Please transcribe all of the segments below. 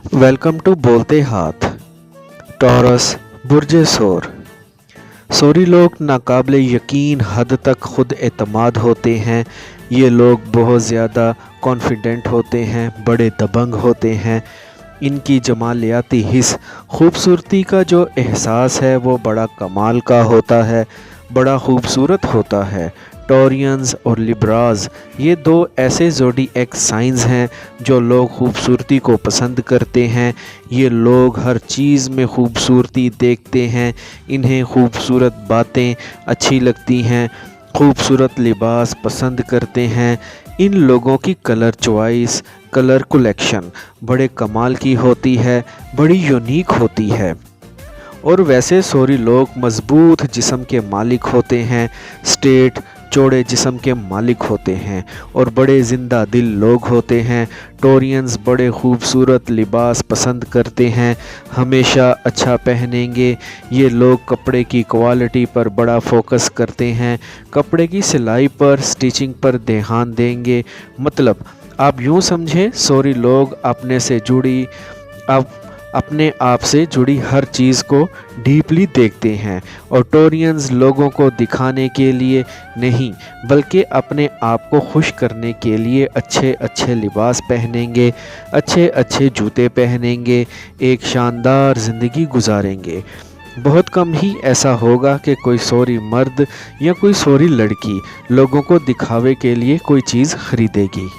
Welcome to बोलते हाथ। Taurus बुर्ज सोर। सोरी लोग नाकाबिले यकीन हद तक खुद एतमाद होते हैं। ये लोग बहुत ज़्यादा कॉन्फिडेंट होते हैं, बड़े दबंग होते हैं। इनकी जमालियाती हिस्स खूबसूरती का जो एहसास है वो बड़ा कमाल का होता है, बड़ा खूबसूरत होता है। टॉरियंस और लिब्राज ये दो ऐसे ज़ोडिएक साइंस हैं जो लोग खूबसूरती को पसंद करते हैं। ये लोग हर चीज़ में खूबसूरती देखते हैं। इन्हें खूबसूरत बातें अच्छी लगती हैं, खूबसूरत लिबास पसंद करते हैं। इन लोगों की कलर चॉइस, कलर कलेक्शन बड़े कमाल की होती है, बड़ी यूनिक होती है। और वैसे सोरी लोग मजबूत जिस्म के मालिक होते हैं, स्टेट चौड़े जिस्म के मालिक होते हैं और बड़े ज़िंदा दिल लोग होते हैं। टोरियंस बड़े खूबसूरत लिबास पसंद करते हैं, हमेशा अच्छा पहनेंगे। ये लोग कपड़े की क्वालिटी पर बड़ा फोकस करते हैं, कपड़े की सिलाई पर, स्टिचिंग पर ध्यान देंगे। मतलब आप यूँ समझें, सोरी लोग अपने आप से जुड़ी हर चीज़ को डीपली देखते हैं और टोरियंस लोगों को दिखाने के लिए नहीं बल्कि अपने आप को खुश करने के लिए अच्छे अच्छे लिबास पहनेंगे, अच्छे अच्छे जूते पहनेंगे, एक शानदार ज़िंदगी गुजारेंगे। बहुत कम ही ऐसा होगा कि कोई सोरी मर्द या कोई सोरी लड़की लोगों को दिखावे के लिए कोई चीज़ खरीदेगी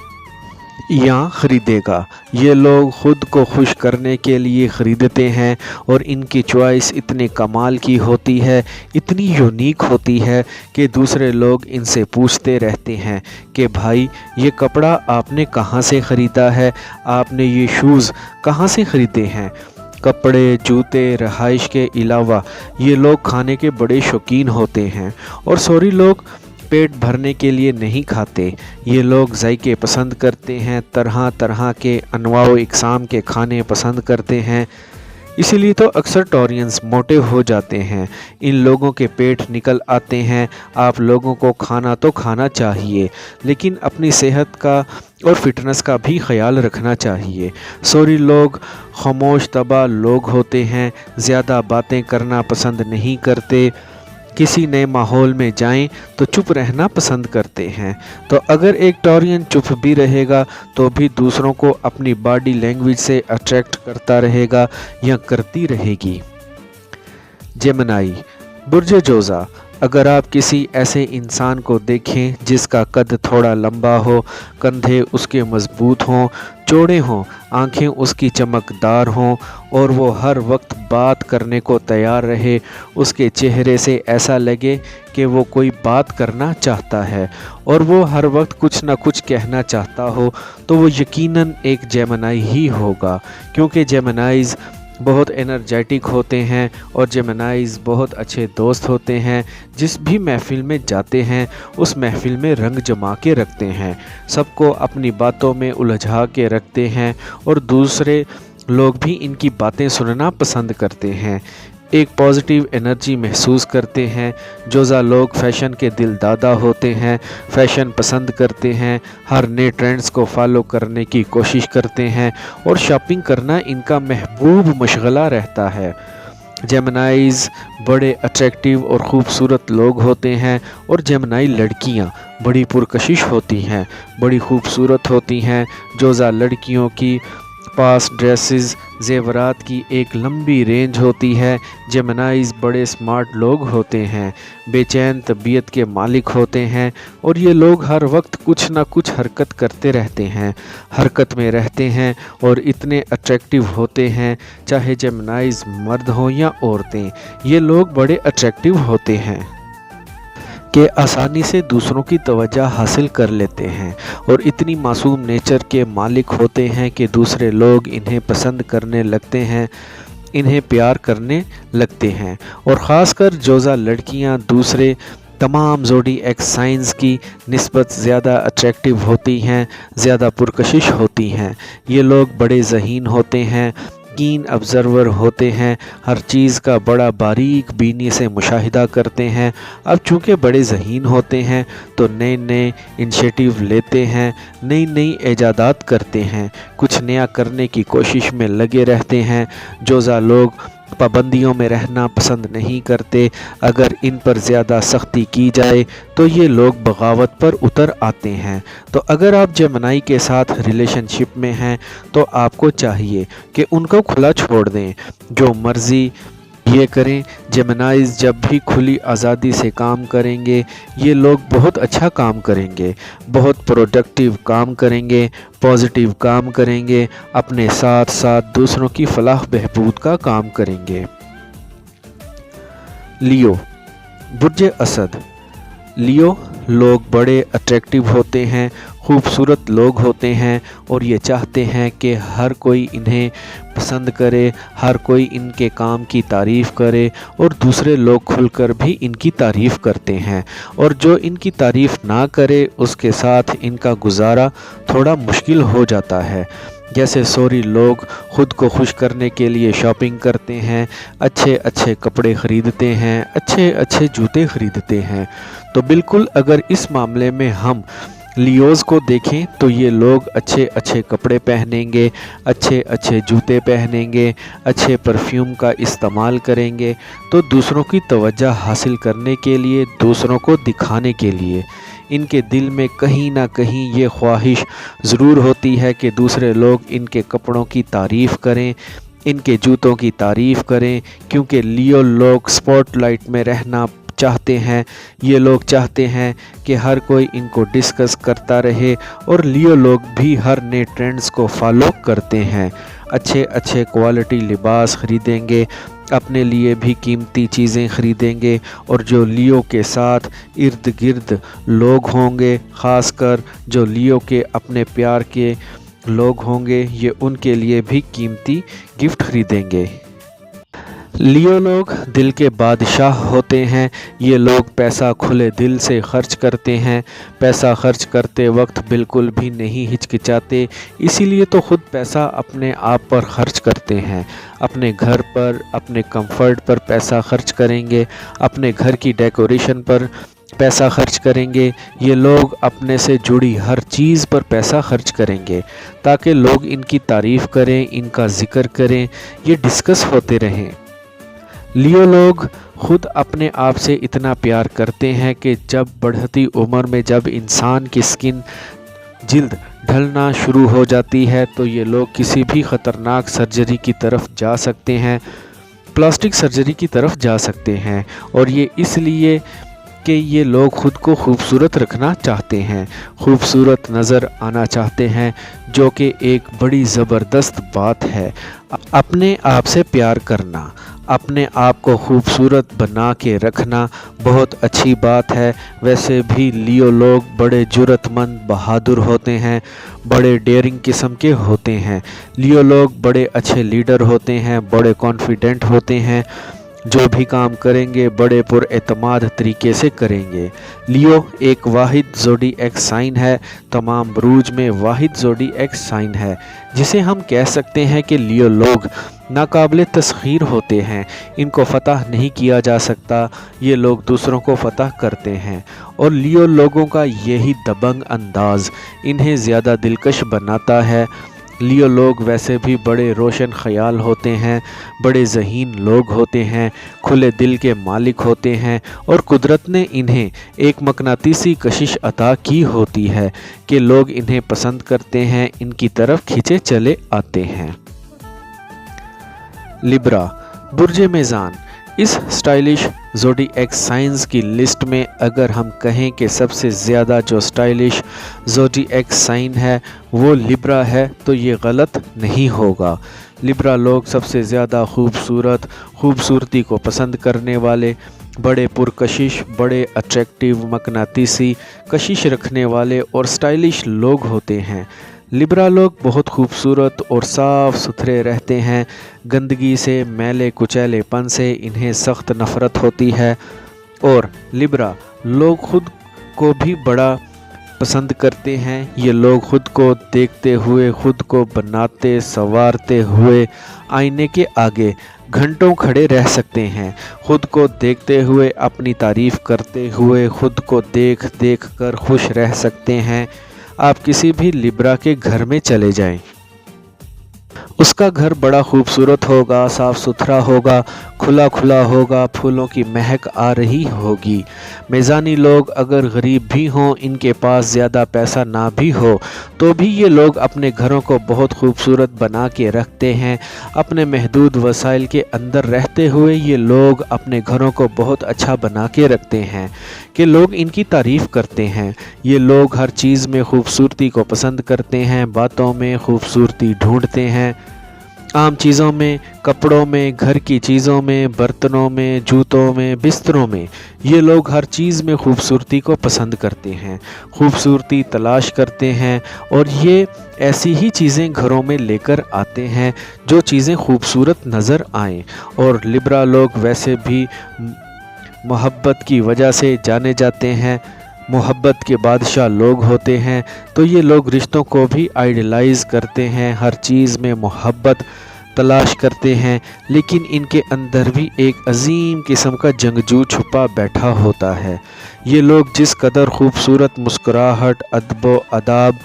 या ख़रीदेगा। ये लोग ख़ुद को खुश करने के लिए ख़रीदते हैं और इनकी चॉइस इतने कमाल की होती है, इतनी यूनिक होती है कि दूसरे लोग इनसे पूछते रहते हैं कि भाई ये कपड़ा आपने कहाँ से ख़रीदा है, आपने ये शूज़ कहाँ से ख़रीदे हैं। कपड़े, जूते, रहाइश के अलावा ये लोग खाने के बड़े शौकीन होते हैं और सोरी लोग पेट भरने के लिए नहीं खाते। ये लोग जायके पसंद करते हैं, तरह तरह के अनवाओ इकसाम के खाने पसंद करते हैं। इसीलिए तो अक्सर टॉरियंस मोटे हो जाते हैं, इन लोगों के पेट निकल आते हैं। आप लोगों को खाना तो खाना चाहिए लेकिन अपनी सेहत का और फिटनेस का भी ख्याल रखना चाहिए। सोरी लोग खामोश तबा लोग होते हैं, ज़्यादा बातें करना पसंद नहीं करते। किसी नए माहौल में जाएं तो चुप रहना पसंद करते हैं। तो अगर एक टॉरियन चुप भी रहेगा तो भी दूसरों को अपनी बॉडी लैंग्वेज से अट्रैक्ट करता रहेगा या करती रहेगी। जेमिनी बुर्ज जोज़ा। अगर आप किसी ऐसे इंसान को देखें जिसका कद थोड़ा लंबा हो, कंधे उसके मजबूत हों, चौड़े हों, आंखें उसकी चमकदार हों और वो हर वक्त बात करने को तैयार रहे, उसके चेहरे से ऐसा लगे कि वो कोई बात करना चाहता है और वो हर वक्त कुछ ना कुछ कहना चाहता हो, तो वो यकीनन एक जेमिनी ही होगा। क्योंकि जेमिनीज़ बहुत एनर्जेटिक होते हैं और जेमिनीज़ बहुत अच्छे दोस्त होते हैं। जिस भी महफ़िल में जाते हैं उस महफ़िल में रंग जमा के रखते हैं, सबको अपनी बातों में उलझा के रखते हैं और दूसरे लोग भी इनकी बातें सुनना पसंद करते हैं, एक पॉजिटिव एनर्जी महसूस करते हैं। जोज़ा लोग फ़ैशन के दिल दादा होते हैं, फ़ैशन पसंद करते हैं, हर नए ट्रेंड्स को फॉलो करने की कोशिश करते हैं और शॉपिंग करना इनका महबूब मशगला रहता है। जेमिनीज़ बड़े अट्रैक्टिव और ख़ूबसूरत लोग होते हैं और जेमिनी लड़कियां बड़ी पुरकशिश होती हैं, बड़ी खूबसूरत होती हैं। जोज़ा लड़कियों की पास ड्रेसेस, जेवरात की एक लंबी रेंज होती है। जेमिनीज़ बड़े स्मार्ट लोग होते हैं, बेचैन तबीयत के मालिक होते हैं और ये लोग हर वक्त कुछ ना कुछ हरकत करते रहते हैं, हरकत में रहते हैं और इतने अट्रैक्टिव होते हैं। चाहे जेमिनीज़ मर्द हों या औरतें, ये लोग बड़े अट्रैक्टिव होते हैं कि आसानी से दूसरों की तवज्जो हासिल कर लेते हैं और इतनी मासूम नेचर के मालिक होते हैं कि दूसरे लोग इन्हें पसंद करने लगते हैं, इन्हें प्यार करने लगते हैं। और ख़ासकर जोज़ा लड़कियां दूसरे तमाम ज़ोडिएक साइंस की निस्बत ज़्यादा अट्रैक्टिव होती हैं, ज़्यादा पुरकशिश होती हैं। ये लोग बड़े ज़हीन होते हैं, कीन ऑब्जर्वर होते हैं, हर चीज़ का बड़ा बारीक बीनी से मुशाहिदा करते हैं। अब चूँकि बड़े ज़हीन होते हैं तो नए नए इनिशिएटिव लेते हैं, नई नई ईजादात करते हैं, कुछ नया करने की कोशिश में लगे रहते हैं। जोज़ा लोग पाबंदियों में रहना पसंद नहीं करते, अगर इन पर ज़्यादा सख्ती की जाए तो ये लोग बगावत पर उतर आते हैं। तो अगर आप जेमिनी के साथ रिलेशनशिप में हैं तो आपको चाहिए कि उनको खुला छोड़ दें, जो मर्ज़ी ये करें। जेमिनीज़ जब भी खुली आज़ादी से काम करेंगे ये लोग बहुत अच्छा काम करेंगे, बहुत प्रोडक्टिव काम करेंगे, पॉजिटिव काम करेंगे, अपने साथ साथ दूसरों की फलाह बहबूद का काम करेंगे। लियो, बुर्ज असद। लियो लोग बड़े अट्रैक्टिव होते हैं, खूबसूरत लोग होते हैं और ये चाहते हैं कि हर कोई इन्हें पसंद करे, हर कोई इनके काम की तारीफ़ करे और दूसरे लोग खुलकर भी इनकी तारीफ़ करते हैं। और जो इनकी तारीफ़ ना करे उसके साथ इनका गुजारा थोड़ा मुश्किल हो जाता है। जैसे सॉरी लोग ख़ुद को खुश करने के लिए शॉपिंग करते हैं, अच्छे अच्छे कपड़े ख़रीदते हैं, अच्छे अच्छे जूते ख़रीदते हैं। तो बिल्कुल अगर इस मामले में हम लियोज़ को देखें तो ये लोग अच्छे अच्छे कपड़े पहनेंगे, अच्छे अच्छे जूते पहनेंगे, अच्छे परफ्यूम का इस्तेमाल करेंगे, तो दूसरों की तवज्जो हासिल करने के लिए, दूसरों को दिखाने के लिए। इनके दिल में कहीं ना कहीं ये ख्वाहिश ज़रूर होती है कि दूसरे लोग इनके कपड़ों की तारीफ़ करें, इनके जूतों की तारीफ़ करें, क्योंकि लियो लोग स्पॉटलाइट में रहना चाहते हैं। ये लोग चाहते हैं कि हर कोई इनको डिस्कस करता रहे और लियो लोग भी हर नए ट्रेंड्स को फॉलो करते हैं। अच्छे अच्छे क्वालिटी लिबास ख़रीदेंगे, अपने लिए भी कीमती चीज़ें ख़रीदेंगे और जो लियो के साथ इर्द गिर्द लोग होंगे, ख़ासकर जो लियो के अपने प्यार के लोग होंगे, ये उनके लिए भी कीमती गिफ्ट ख़रीदेंगे। लियो लोग दिल के बादशाह होते हैं, ये लोग पैसा खुले दिल से खर्च करते हैं, पैसा खर्च करते वक्त बिल्कुल भी नहीं हिचकिचाते, इसीलिए तो ख़ुद पैसा अपने आप पर खर्च करते हैं। अपने घर पर, अपने कंफर्ट पर पैसा खर्च करेंगे, अपने घर की डेकोरेशन पर पैसा खर्च करेंगे, ये लोग अपने से जुड़ी हर चीज़ पर पैसा खर्च करेंगे ताकि लोग इनकी तारीफ़ करें, इनका ज़िक्र करें, ये डिस्कस होते रहें। लियो लोग ख़ुद अपने आप से इतना प्यार करते हैं कि जब बढ़ती उम्र में जब इंसान की स्किन जिल्द ढलना शुरू हो जाती है तो ये लोग किसी भी ख़तरनाक सर्जरी की तरफ जा सकते हैं, प्लास्टिक सर्जरी की तरफ जा सकते हैं। और ये इसलिए कि ये लोग ख़ुद को खूबसूरत रखना चाहते हैं, खूबसूरत नज़र आना चाहते हैं, जो कि एक बड़ी ज़बरदस्त बात है। अपने आप से प्यार करना, अपने आप को खूबसूरत बना के रखना बहुत अच्छी बात है। वैसे भी लियो लोग बड़े जुर्रतमंद, बहादुर होते हैं, बड़े डेयरिंग किस्म के होते हैं। लियो लोग बड़े अच्छे लीडर होते हैं, बड़े कॉन्फिडेंट होते हैं, जो भी काम करेंगे बड़े पुरएतमाद तरीके से करेंगे। लियो एक वाहिद ज़ोडिएक साइन है, तमाम बुरूज में वाहिद ज़ोडिएक साइन है, जिसे हम कह सकते हैं कि लियो लोग नाकाबिले तस्खीर होते हैं, इनको फ़तह नहीं किया जा सकता, ये लोग दूसरों को फ़तह करते हैं। और लियो लोगों का यही दबंग अंदाज़ इन्हें ज़्यादा दिलकश बनाता है। लियो लोग वैसे भी बड़े रोशन ख़याल होते हैं, बड़े ज़हीन लोग होते हैं, खुले दिल के मालिक होते हैं और कुदरत ने इन्हें एक मकनातीसी कशिश अता की होती है कि लोग इन्हें पसंद करते हैं, इनकी तरफ खींचे चले आते हैं। लिब्रा, बुर्ज मेज़ान। इस स्टाइलिश ज़ोडिएक साइंस की लिस्ट में अगर हम कहें कि सबसे ज़्यादा जो स्टाइलिश ज़ोडिएक साइन है वो लिब्रा है तो ये गलत नहीं होगा। लिब्रा लोग सबसे ज़्यादा खूबसूरती को पसंद करने वाले, बड़े पुरकशिश, बड़े अट्रैक्टिव, मकनातीसी कशिश रखने वाले और स्टाइलिश लोग होते हैं। लिब्रा लोग बहुत खूबसूरत और साफ़ सुथरे रहते हैं, गंदगी से, मैले कुचैलेपन से इन्हें सख्त नफ़रत होती है। और लिब्रा लोग ख़ुद को भी बड़ा पसंद करते हैं। ये लोग खुद को देखते हुए, खुद को बनाते संवारते हुए आईने के आगे घंटों खड़े रह सकते हैं। खुद को देखते हुए, अपनी तारीफ़ करते हुए, खुद को देख देख कर खुश रह सकते हैं। आप किसी भी लिब्रा के घर में चले जाएं, उसका घर बड़ा खूबसूरत होगा, साफ़ सुथरा होगा, खुला खुला होगा, फूलों की महक आ रही होगी। मेज़ानी लोग अगर गरीब भी हों, इनके पास ज़्यादा पैसा ना भी हो, तो भी ये लोग अपने घरों को बहुत खूबसूरत बना के रखते हैं। अपने महदूद वसाइल के अंदर रहते हुए ये लोग अपने घरों को बहुत अच्छा बना के रखते हैं कि लोग इनकी तारीफ़ करते हैं। ये लोग हर चीज़ में खूबसूरती को पसंद करते हैं, बातों में खूबसूरती ढूंढते हैं, आम चीज़ों में, कपड़ों में, घर की चीज़ों में, बर्तनों में, जूतों में, बिस्तरों में। ये लोग हर चीज़ में खूबसूरती को पसंद करते हैं, खूबसूरती तलाश करते हैं और ये ऐसी ही चीज़ें घरों में लेकर आते हैं जो चीज़ें खूबसूरत नज़र आएं। और लिब्रा लोग वैसे भी मोहब्बत की वजह से जाने जाते हैं, मोहब्बत के बादशाह लोग होते हैं। तो ये लोग रिश्तों को भी आइडलाइज़ करते हैं, हर चीज़ में मोहब्बत तलाश करते हैं, लेकिन इनके अंदर भी एक अजीम किस्म का जंगजू छुपा बैठा होता है। ये लोग जिस कदर खूबसूरत मुस्कुराहट, अदब अदाब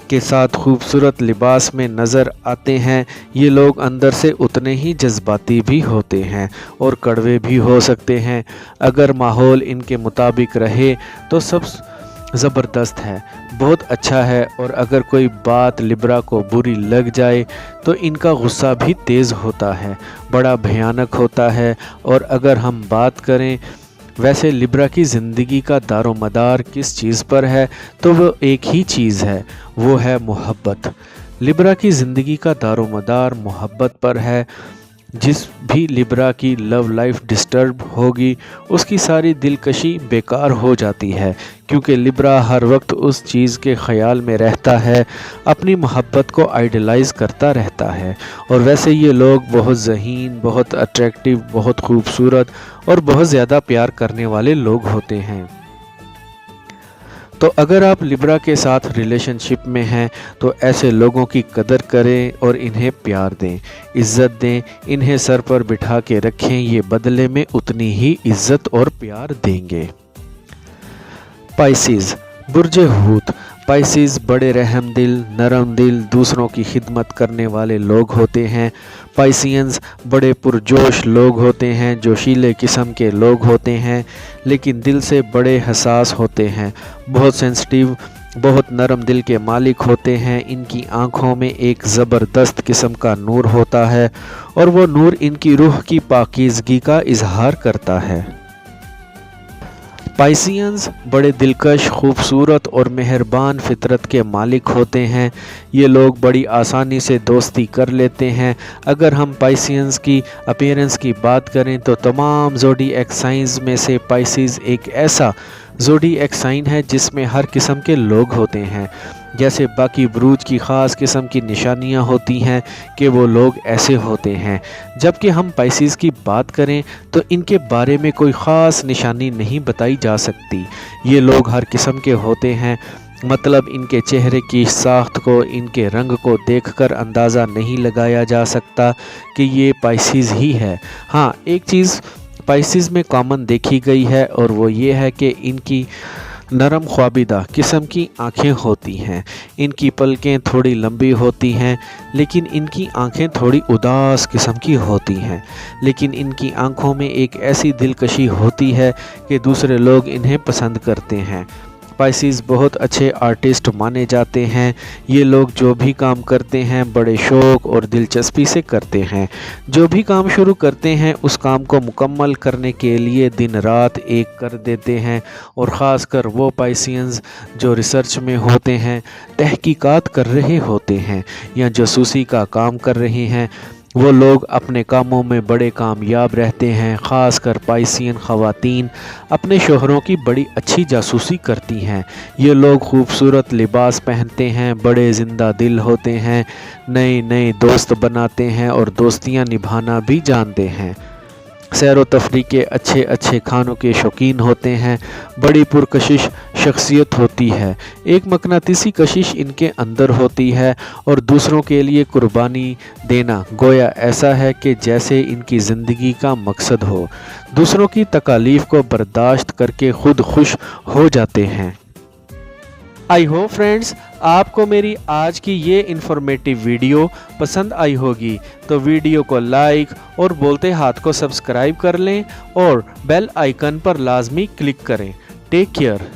के साथ खूबसूरत लिबास में नज़र आते हैं, ये लोग अंदर से उतने ही जज्बाती भी होते हैं और कड़वे भी हो सकते हैं। अगर माहौल इनके मुताबिक रहे तो सब ज़बरदस्त है, बहुत अच्छा है, और अगर कोई बात लिब्रा को बुरी लग जाए तो इनका गुस्सा भी तेज़ होता है, बड़ा भयानक होता है। और अगर हम बात करें वैसे लिब्रा की ज़िंदगी का दारोमदार किस चीज़ पर है, तो वो एक ही चीज़ है, वो है मोहब्बत। लिब्रा की ज़िंदगी का दारोमदार मोहब्बत पर है। जिस भी लिब्रा की लव लाइफ डिस्टर्ब होगी, उसकी सारी दिलकशी बेकार हो जाती है, क्योंकि लिब्रा हर वक्त उस चीज़ के ख़याल में रहता है, अपनी मोहब्बत को आइडलाइज़ करता रहता है। और वैसे ये लोग बहुत ज़हीन, बहुत अट्रैक्टिव, बहुत खूबसूरत और बहुत ज़्यादा प्यार करने वाले लोग होते हैं। तो अगर आप लिब्रा के साथ रिलेशनशिप में हैं तो ऐसे लोगों की कदर करें और इन्हें प्यार दें, इज़्ज़त दें, इन्हें सर पर बिठा के रखें, ये बदले में उतनी ही इज़्ज़त और प्यार देंगे। पाइसिस, बुर्जे हूत। पाइसिस बड़े रहम दिल, नरम दिल, दूसरों की खिदमत करने वाले लोग होते हैं। पाइसियंस बड़े पुरजोश लोग होते हैं, जोशीले किस्म के लोग होते हैं, लेकिन दिल से बड़े हसास होते हैं, बहुत सेंसिटिव, बहुत नरम दिल के मालिक होते हैं। इनकी आँखों में एक ज़बरदस्त किस्म का नूर होता है और वो नूर इनकी रूह की पाकीज़गी का इजहार करता है। पाइसियंस बड़े दिलकश, खूबसूरत और मेहरबान फितरत के मालिक होते हैं। ये लोग बड़ी आसानी से दोस्ती कर लेते हैं। अगर हम पाइसियंस की अपीयरेंस की बात करें तो तमाम ज़ोडिएक साइंस में से पाइसिस एक ऐसा ज़ोडिएक साइन है जिसमें हर किस्म के लोग होते हैं। जैसे बाकी बुरूज की ख़ास किस्म की निशानियां होती हैं कि वो लोग ऐसे होते हैं, जबकि हम पाइसिस की बात करें तो इनके बारे में कोई ख़ास निशानी नहीं बताई जा सकती। ये लोग हर किस्म के होते हैं, मतलब इनके चेहरे की साख्त को, इनके रंग को देखकर अंदाज़ा नहीं लगाया जा सकता कि ये पाइसिस ही है। हाँ, एक चीज़ पाइसिस में कॉमन देखी गई है और वो ये है कि इनकी नरम ख्वाबिदा किस्म की आँखें होती हैं। इनकी पलकें थोड़ी लंबी होती हैं, लेकिन इनकी आँखें थोड़ी उदास किस्म की होती हैं, लेकिन इनकी आँखों में एक ऐसी दिलकशी होती है कि दूसरे लोग इन्हें पसंद करते हैं। पाइसिस बहुत अच्छे आर्टिस्ट माने जाते हैं। ये लोग जो भी काम करते हैं बड़े शौक़ और दिलचस्पी से करते हैं। जो भी काम शुरू करते हैं उस काम को मुकम्मल करने के लिए दिन रात एक कर देते हैं। और ख़ास कर वो पाइसियंस जो रिसर्च में होते हैं, तहकीकात कर रहे होते हैं या जासूसी का काम कर रहे हैं, वो लोग अपने कामों में बड़े कामयाब रहते हैं। ख़ास कर पाइसियन ख़वातीन अपने शोहरों की बड़ी अच्छी जासूसी करती हैं। ये लोग खूबसूरत लिबास पहनते हैं, बड़े ज़िंदा दिल होते हैं, नए नए दोस्त बनाते हैं और दोस्तियां निभाना भी जानते हैं। सैर व तफरी के अच्छे अच्छे खानों के शौकीन होते हैं। बड़ी पुरकशिश शख्सियत होती है। एक मकनातीसी कशिश इनके अंदर होती है और दूसरों के लिए कुर्बानी देना गोया ऐसा है कि जैसे इनकी ज़िंदगी का मकसद हो। दूसरों की तकालीफ को बर्दाश्त करके खुद खुश हो जाते हैं। आई होप फ्रेंड्स आपको मेरी आज की ये इन्फॉर्मेटिव वीडियो पसंद आई होगी, तो वीडियो को लाइक और बोलते हाथ को सब्सक्राइब कर लें और बेल आइकन पर लाजमी क्लिक करें। Take care.